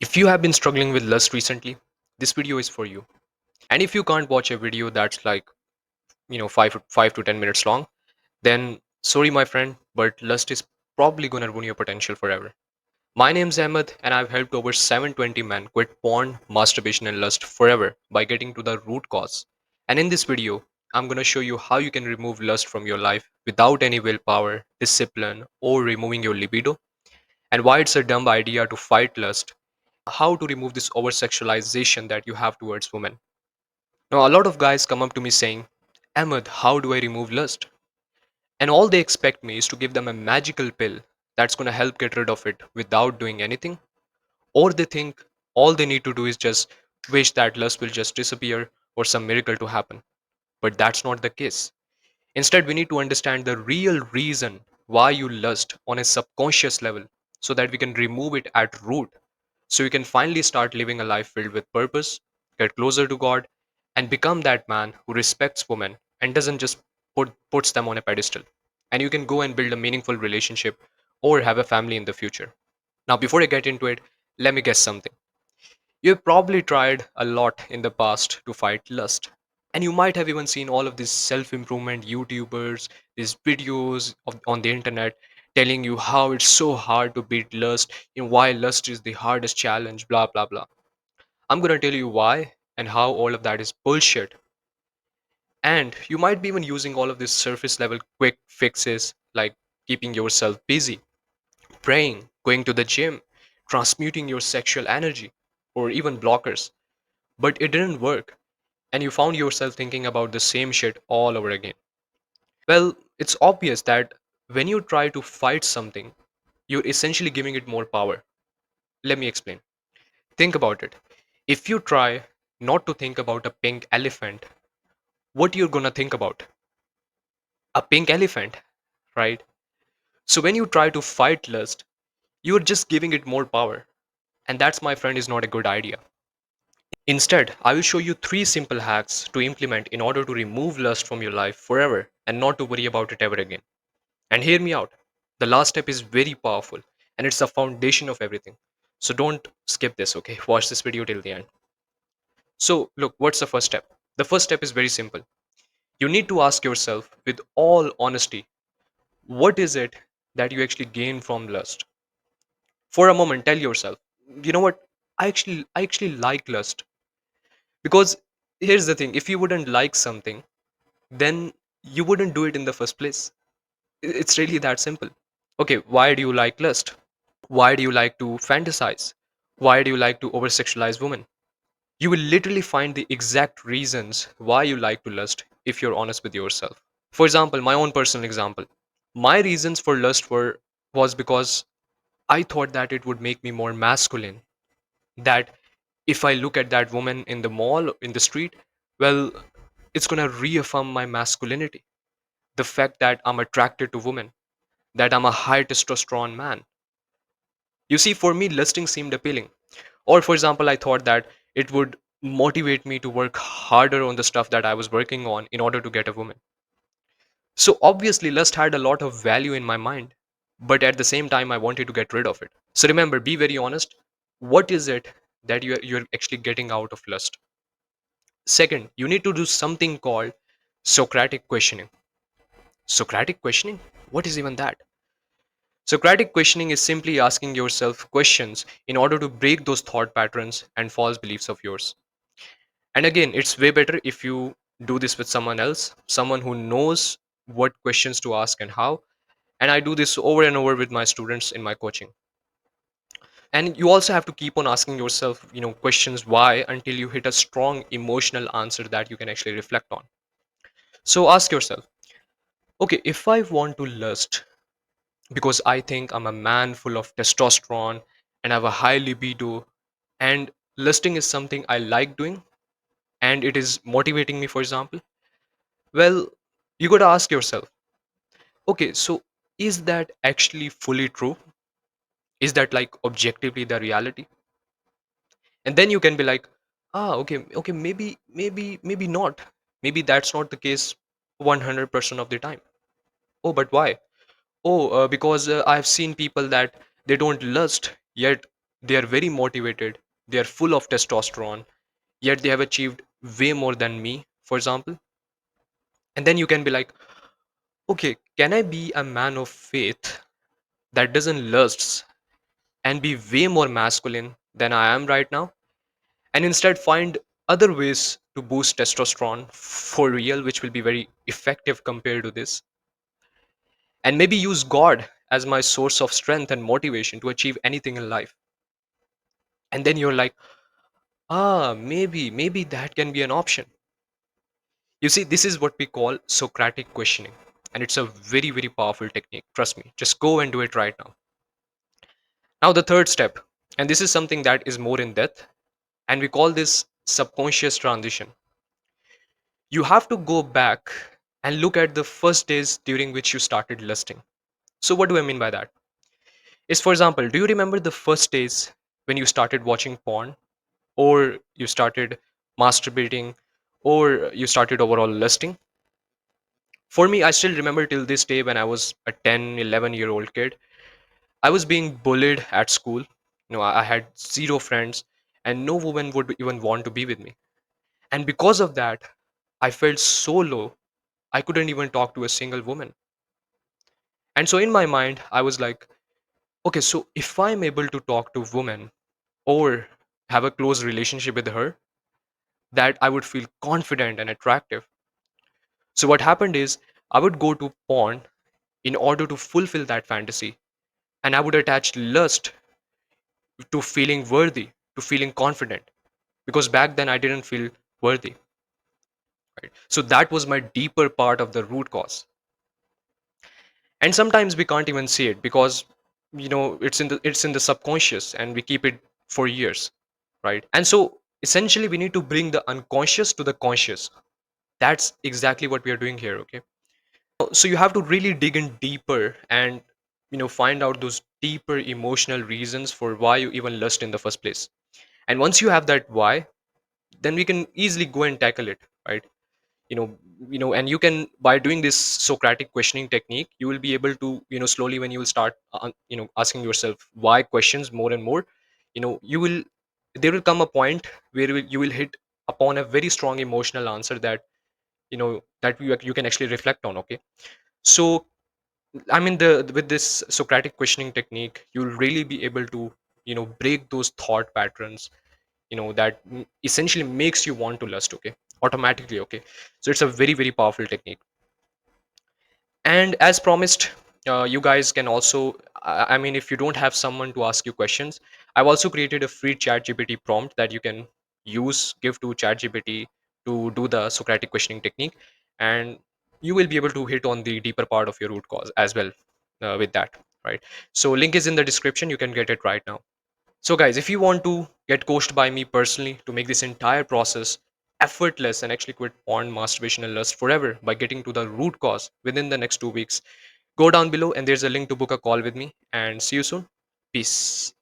If you have been struggling with lust recently, this video is for you. And if you can't watch a video that's like, 5 to 10 minutes long, then sorry my friend, but lust is probably going to ruin your potential forever. My name's Ahmed and I've helped over 720 men quit porn, masturbation and lust forever by getting to the root cause. And in this video, I'm going to show you how you can remove lust from your life without any willpower, discipline, or removing your libido, and why it's a dumb idea to fight lust, how to remove this over sexualization that you have towards women. Now, a lot of guys come up to me saying, Ahmed, how do I remove lust? And all they expect me is to give them a magical pill that's going to help get rid of it without doing anything. Or they think all they need to do is just wish that lust will just disappear or some miracle to happen. But that's not the case. Instead, we need to understand the real reason why you lust on a subconscious level so that we can remove it at root. So you can finally start living a life filled with purpose, get closer to God, and become that man who respects women and doesn't just puts them on a pedestal. And you can go and build a meaningful relationship or have a family in the future. Now, before I get into it, let me guess something. You've probably tried a lot in the past to fight lust. And you might have even seen all of these self improvement YouTubers, these videos on the internet telling you how it's so hard to beat lust, and why lust is the hardest challenge, blah, blah, blah. I'm going to tell you why and how all of that is bullshit. And you might be even using all of these surface level quick fixes like keeping yourself busy, praying, going to the gym, transmuting your sexual energy, or even blockers. But it didn't work, and you found yourself thinking about the same shit all over again. Well, it's obvious that when you try to fight something, you're essentially giving it more power. Let me explain. Think about it. If you try not to think about a pink elephant, what you're gonna think about? A pink elephant, right? So when you try to fight lust, you're just giving it more power. And that's, my friend, is not a good idea. Instead, I will show you three simple hacks to implement in order to remove lust from your life forever and not to worry about it ever again. And hear me out. The last step is very powerful and it's the foundation of everything. So don't skip this, okay? Watch this video till the end. So, look, what's the first step? The first step is very simple. You need to ask yourself with all honesty, what is it that you actually gain from lust? For a moment, tell yourself, you know what? I actually like lust. Because here's the thing, if you wouldn't like something, then you wouldn't do it in the first place. It's really that simple. Okay, why do you like lust? Why do you like to fantasize? Why do you like to over sexualize women? You will literally find the exact reasons why you like to lust if you're honest with yourself. For example, my own personal example. My reasons for lust was because I thought that it would make me more masculine. That if I look at that woman in the mall, in the street, well, it's gonna reaffirm my masculinity. The fact that I'm attracted to women, that I'm a high testosterone man. You see, for me, lusting seemed appealing. Or, for example, I thought that it would motivate me to work harder on the stuff that I was working on in order to get a woman. So, obviously, lust had a lot of value in my mind, but at the same time, I wanted to get rid of it. So, remember, be very honest. What is it that you're actually getting out of lust? Second, you need to do something called Socratic questioning. Socratic questioning? What is even that? Socratic questioning is simply asking yourself questions in order to break those thought patterns and false beliefs of yours. And again, it's way better if you do this with someone else, someone who knows what questions to ask and how. And I do this over and over with my students in my coaching. And you also have to keep on asking yourself, questions why until you hit a strong emotional answer that you can actually reflect on. So ask yourself, okay, if I want to lust because I think I'm a man full of testosterone and have a high libido, and lusting is something I like doing and it is motivating me, for example, well, you got to ask yourself, okay, so is that actually fully true? Is that like objectively the reality? And then you can be like, okay, maybe not. Maybe that's not the case 100% of the time. Oh, but why? Oh, because I've seen people that they don't lust, yet They are very motivated, they are full of testosterone, yet they have achieved way more than me, for example. And then you can be like, okay, can I be a man of faith that doesn't lust and be way more masculine than I am right now? And instead find other ways to boost testosterone for real, which will be very effective compared to this. And maybe use God as my source of strength and motivation to achieve anything in life. And then you're like, maybe that can be an option. You see, this is what we call Socratic questioning. And it's a very, very powerful technique. Trust me. Just go and do it right now. Now, the third step, and this is something that is more in depth, and we call this subconscious transition. You have to go back and look at the first days during which you started lusting. So, what do I mean by that? Is, for example, do you remember the first days when you started watching porn, or you started masturbating, or you started overall lusting? For me, I still remember till this day when I was a 10, 11-year old kid. I was being bullied at school. I had zero friends, and no woman would even want to be with me. And because of that, I felt so low, I couldn't even talk to a single woman. And so in my mind, I was like, okay, so if I'm able to talk to women or have a close relationship with her, that I would feel confident and attractive. So what happened is I would go to porn in order to fulfill that fantasy, and I would attach lust to feeling worthy, to feeling confident, because back then I didn't feel worthy, right? So that was my deeper part of the root cause. And sometimes we can't even see it because it's in the subconscious and we keep it for years, right? And so essentially we need to bring the unconscious to the conscious. That's exactly what we are doing here, okay? So you have to really dig in deeper and find out those deeper emotional reasons for why you even lust in the first place. And once you have that why, then we can easily go and tackle it, right? you know and you can, by doing this Socratic questioning technique, you will be able to slowly, when you will start asking yourself why questions more and more, you will there will come a point where you will hit upon a very strong emotional answer that you can actually reflect on, okay? So I mean, the with this Socratic questioning technique, you'll really be able to break those thought patterns that essentially makes you want to lust, okay, automatically, okay? So it's a very, very powerful technique. And as promised, you guys can also, I mean, if you don't have someone to ask you questions, I've also created a free chat gpt prompt that you can give to chat gpt to do the Socratic questioning technique, and you will be able to hit on the deeper part of your root cause as well, with that, right? So link is in the description, you can get it right now. So, guys, if you want to get coached by me personally to make this entire process effortless and actually quit porn, masturbation, and lust forever by getting to the root cause within the next 2 weeks, go down below and there's a link to book a call with me. And see you soon. Peace.